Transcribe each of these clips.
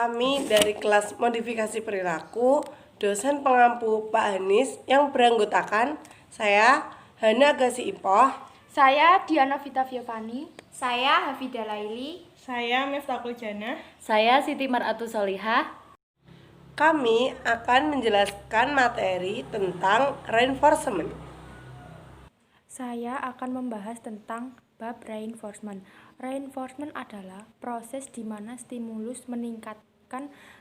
Kami dari kelas modifikasi perilaku, dosen pengampu Pak Hanis yang beranggotakan saya, Hana Gasi Ipoh, saya Diana Vita Fiovani, saya Hafidah Laili, saya Miftahul Jannah, saya Siti Mar'atu Solihah. Kami akan menjelaskan materi tentang reinforcement. Saya akan membahas tentang bab reinforcement. Reinforcement adalah proses di mana stimulus meningkatkan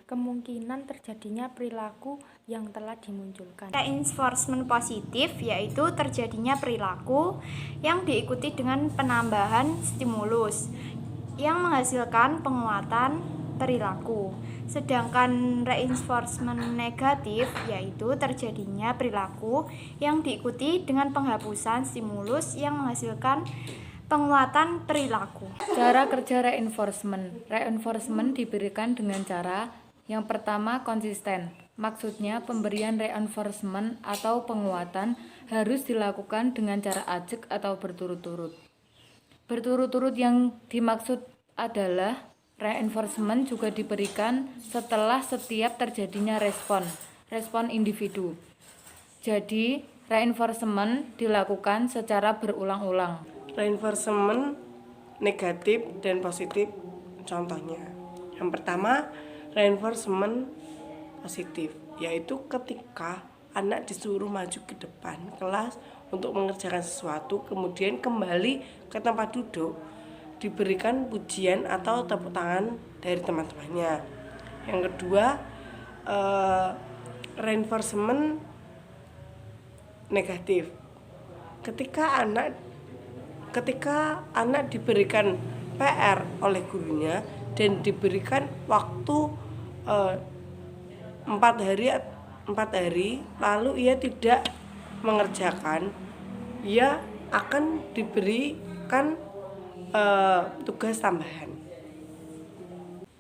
kemungkinan terjadinya perilaku yang telah dimunculkan. Reinforcement positif yaitu terjadinya perilaku yang diikuti dengan penambahan stimulus yang menghasilkan penguatan perilaku. Sedangkan reinforcement negatif yaitu terjadinya perilaku yang diikuti dengan penghapusan stimulus yang menghasilkan penguatan perilaku. Cara kerja reinforcement. Reinforcement diberikan dengan cara yang pertama konsisten. Maksudnya pemberian reinforcement atau penguatan harus dilakukan dengan cara ajak atau berturut-turut. Berturut-turut yang dimaksud adalah reinforcement juga diberikan setelah setiap terjadinya respon individu. Jadi, reinforcement dilakukan secara berulang-ulang. Reinforcement negatif dan positif contohnya. Yang pertama, reinforcement positif, yaitu ketika anak disuruh maju ke depan kelas untuk mengerjakan sesuatu, kemudian kembali ke tempat duduk, diberikan pujian atau tepuk tangan dari teman-temannya. Yang kedua, reinforcement negatif. Ketika anak diberikan PR oleh gurunya dan diberikan waktu 4 hari lalu ia tidak mengerjakan, ia akan diberikan tugas tambahan.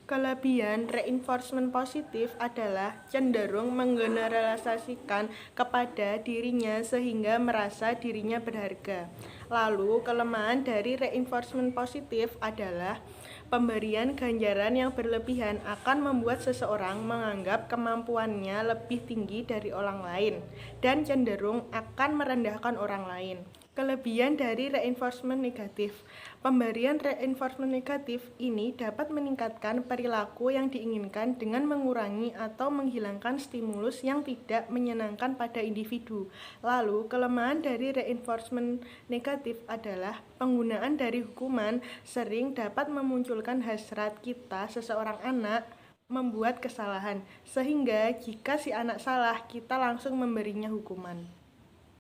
Kelebihan reinforcement positif adalah cenderung menggeneralisasikan kepada dirinya sehingga merasa dirinya berharga. Lalu, kelemahan dari reinforcement positif adalah pemberian ganjaran yang berlebihan akan membuat seseorang menganggap kemampuannya lebih tinggi dari orang lain dan cenderung akan merendahkan orang lain. Kelebihan dari reinforcement negatif. Pemberian reinforcement negatif ini dapat meningkatkan perilaku yang diinginkan dengan mengurangi atau menghilangkan stimulus yang tidak menyenangkan pada individu. Lalu, kelemahan dari reinforcement negatif adalah penggunaan dari hukuman sering dapat memunculkan hasrat kita seseorang anak membuat kesalahan, sehingga jika si anak salah, kita langsung memberinya hukuman.